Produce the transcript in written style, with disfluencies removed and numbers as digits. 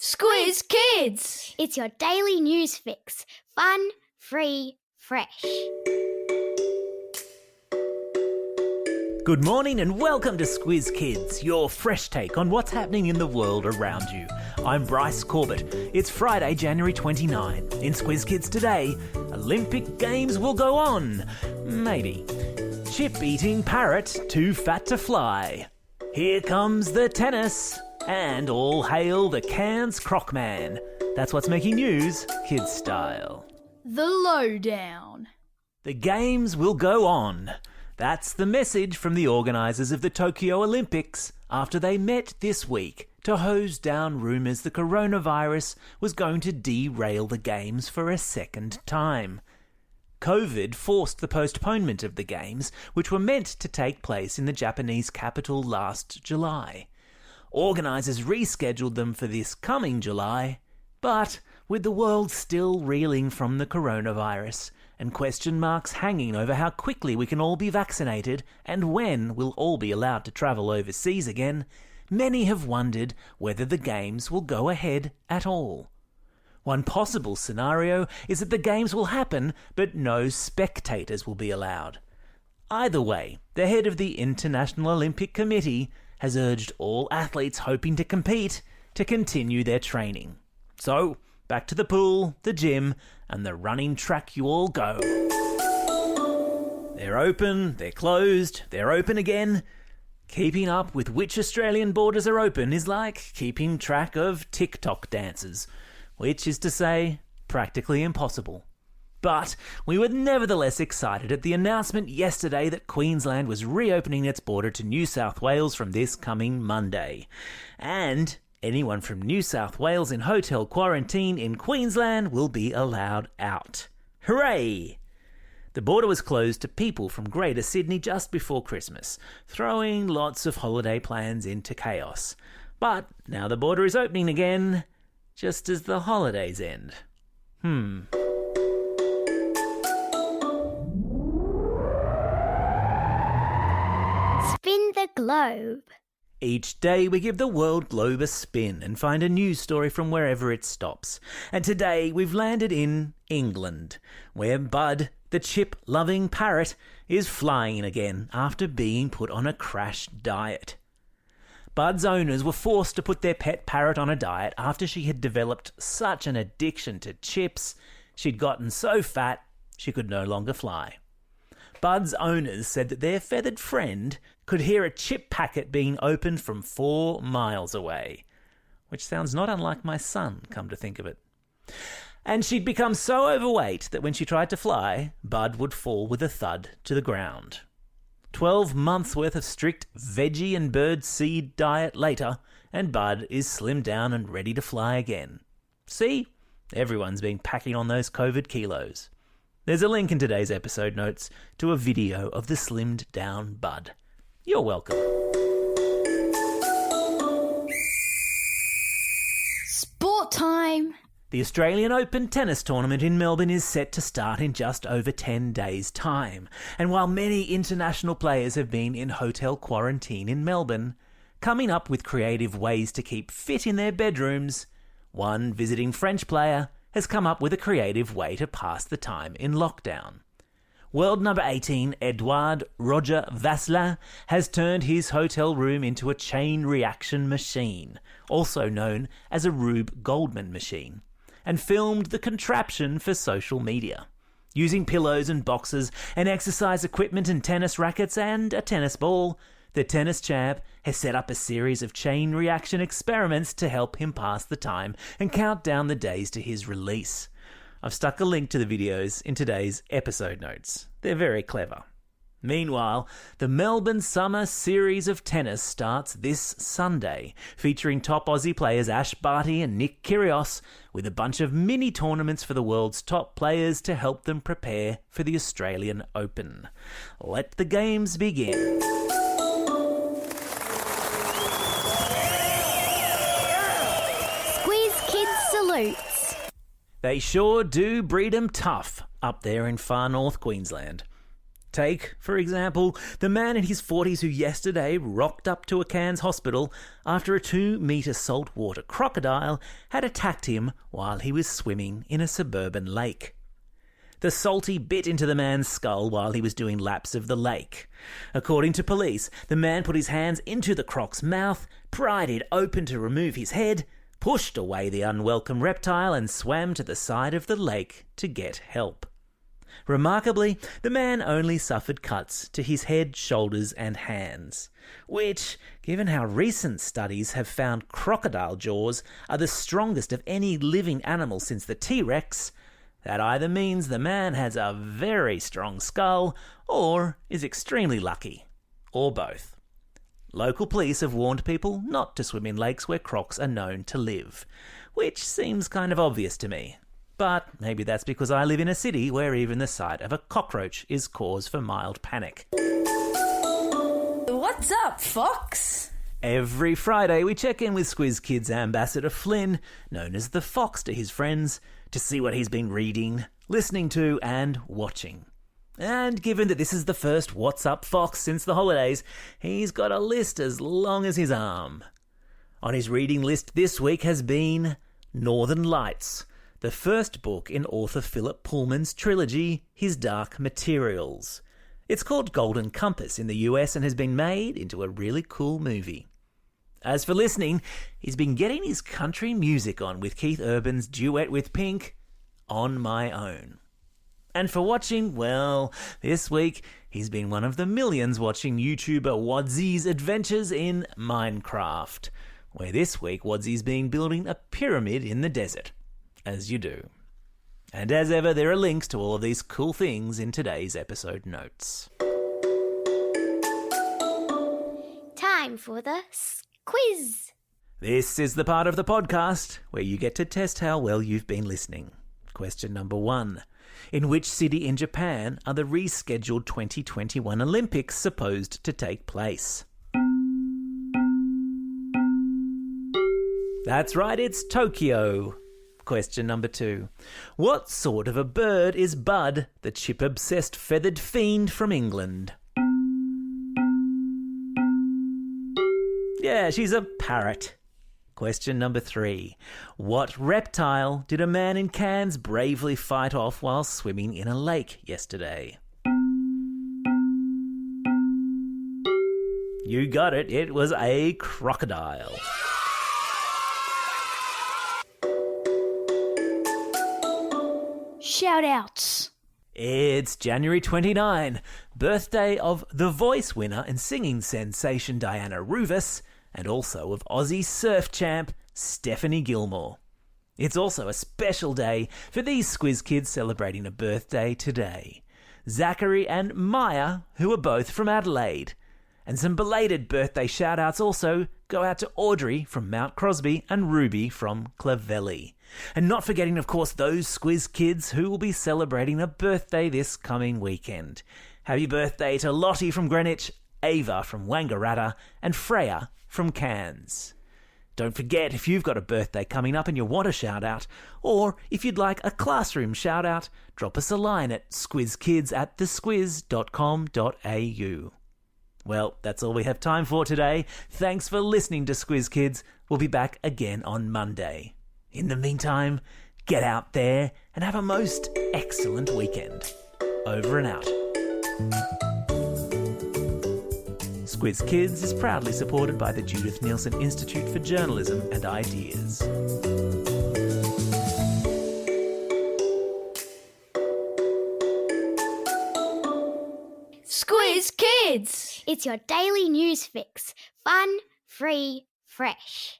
Squiz Kids! It's your daily news fix. Fun, free, fresh. Good morning and welcome to Squiz Kids, your fresh take on what's happening in the world around you. I'm Bryce Corbett. It's Friday, January 29. In Squiz Kids today, Olympic Games will go on. Maybe. Chip-eating parrot too fat to fly. Here comes the tennis. And all hail the Cairns Crocman. That's what's making news, kids style. The lowdown. The games will go on. That's the message from the organisers of the Tokyo Olympics after they met this week to hose down rumours the coronavirus was going to derail the games for a second time. COVID forced the postponement of the games, which were meant to take place in the Japanese capital last July. Organisers rescheduled them for this coming July, but with the world still reeling from the coronavirus and question marks hanging over how quickly we can all be vaccinated and when we'll all be allowed to travel overseas again, many have wondered whether the games will go ahead at all. One possible scenario is that the games will happen, but no spectators will be allowed. Either way, the head of the International Olympic Committee has urged all athletes hoping to compete to continue their training. So, back to the pool, the gym, and the running track you all go. They're open, they're closed, they're open again. Keeping up with which Australian borders are open is like keeping track of TikTok dances, which is to say, practically impossible. But we were nevertheless excited at the announcement yesterday that Queensland was reopening its border to New South Wales from this coming Monday. And anyone from New South Wales in hotel quarantine in Queensland will be allowed out. Hooray! The border was closed to people from Greater Sydney just before Christmas, throwing lots of holiday plans into chaos. But now the border is opening again, just as the holidays end. Spin the globe. Each day we give the world globe a spin and find a news story from wherever it stops. And today we've landed in England, where Bud, the chip-loving parrot, is flying again after being put on a crash diet. Bud's owners were forced to put their pet parrot on a diet after she had developed such an addiction to chips, she'd gotten so fat she could no longer fly. Bud's owners said that their feathered friend could hear a chip packet being opened from 4 miles away, which sounds not unlike my son, come to think of it. And she'd become so overweight that when she tried to fly, Bud would fall with a thud to the ground. 12 months worth of strict veggie and bird seed diet later, and Bud is slimmed down and ready to fly again. See? Everyone's been packing on those COVID kilos. There's a link in today's episode notes to a video of the slimmed down Bud. You're welcome. Sport time! The Australian Open tennis tournament in Melbourne is set to start in just over 10 days' time. And while many international players have been in hotel quarantine in Melbourne, coming up with creative ways to keep fit in their bedrooms, one visiting French player has come up with a creative way to pass the time in lockdown. World number 18, Edouard Roger Vasselin, has turned his hotel room into a chain reaction machine, also known as a Rube Goldman machine, and filmed the contraption for social media. Using pillows and boxes and exercise equipment and tennis rackets and a tennis ball, the tennis champ has set up a series of chain reaction experiments to help him pass the time and count down the days to his release. I've stuck a link to the videos in today's episode notes. They're very clever. Meanwhile, the Melbourne Summer Series of Tennis starts this Sunday, featuring top Aussie players Ash Barty and Nick Kyrgios, with a bunch of mini tournaments for the world's top players to help them prepare for the Australian Open. Let the games begin. Squiz Kids salutes. They sure do breed 'em tough up there in far north Queensland. Take, for example, the man in his 40s who yesterday rocked up to a Cairns hospital after a 2-metre saltwater crocodile had attacked him while he was swimming in a suburban lake. The salty bit into the man's skull while he was doing laps of the lake. According to police, the man put his hands into the croc's mouth, pried it open to remove his head, pushed away the unwelcome reptile and swam to the side of the lake to get help. Remarkably, the man only suffered cuts to his head, shoulders and hands, which, given how recent studies have found crocodile jaws are the strongest of any living animal since the T-Rex, that either means the man has a very strong skull or is extremely lucky, or both. Local police have warned people not to swim in lakes where crocs are known to live, which seems kind of obvious to me. But maybe that's because I live in a city where even the sight of a cockroach is cause for mild panic. What's up, Fox? Every Friday we check in with Squiz Kids ambassador Flynn, known as the Fox to his friends, to see what he's been reading, listening to and watching. And given that this is the first What's Up Fox since the holidays, he's got a list as long as his arm. On his reading list this week has been Northern Lights, the first book in author Philip Pullman's trilogy, His Dark Materials. It's called Golden Compass in the US and has been made into a really cool movie. As for listening, he's been getting his country music on with Keith Urban's duet with Pink, On My Own. And for watching, well, this week he's been one of the millions watching YouTuber Wadsy's adventures in Minecraft, where this week Wadsy's been building a pyramid in the desert. As you do. And as ever, there are links to all of these cool things in today's episode notes. Time for the quiz. This is the part of the podcast where you get to test how well you've been listening. Question number 1. In which city in Japan are the rescheduled 2021 Olympics supposed to take place? That's right, it's Tokyo. Question number 2. What sort of a bird is Bud, the chip-obsessed feathered fiend from England? Yeah, she's a parrot. Question number 3. What reptile did a man in Cairns bravely fight off while swimming in a lake yesterday? You got it, it was a crocodile. Shout-outs. It's January 29, birthday of The Voice winner and singing sensation Diana Ruvus, and also of Aussie surf champ Stephanie Gilmore. It's also a special day for these Squiz Kids celebrating a birthday today. Zachary and Maya, who are both from Adelaide. And some belated birthday shout-outs also go out to Audrey from Mount Crosby and Ruby from Clavelli. And not forgetting, of course, those Squiz Kids who will be celebrating a birthday this coming weekend. Happy birthday to Lottie from Greenwich, Ava from Wangaratta, and Freya from Cairns. Don't forget, if you've got a birthday coming up and you want a shout-out, or if you'd like a classroom shout-out, drop us a line at squizkids@thesquiz.com.au. Well, that's all we have time for today. Thanks for listening to Squiz Kids. We'll be back again on Monday. In the meantime, get out there and have a most excellent weekend. Over and out. Squiz Kids is proudly supported by the Judith Neilson Institute for Journalism and Ideas. Squiz Kids! It's your daily news fix. Fun, free, fresh.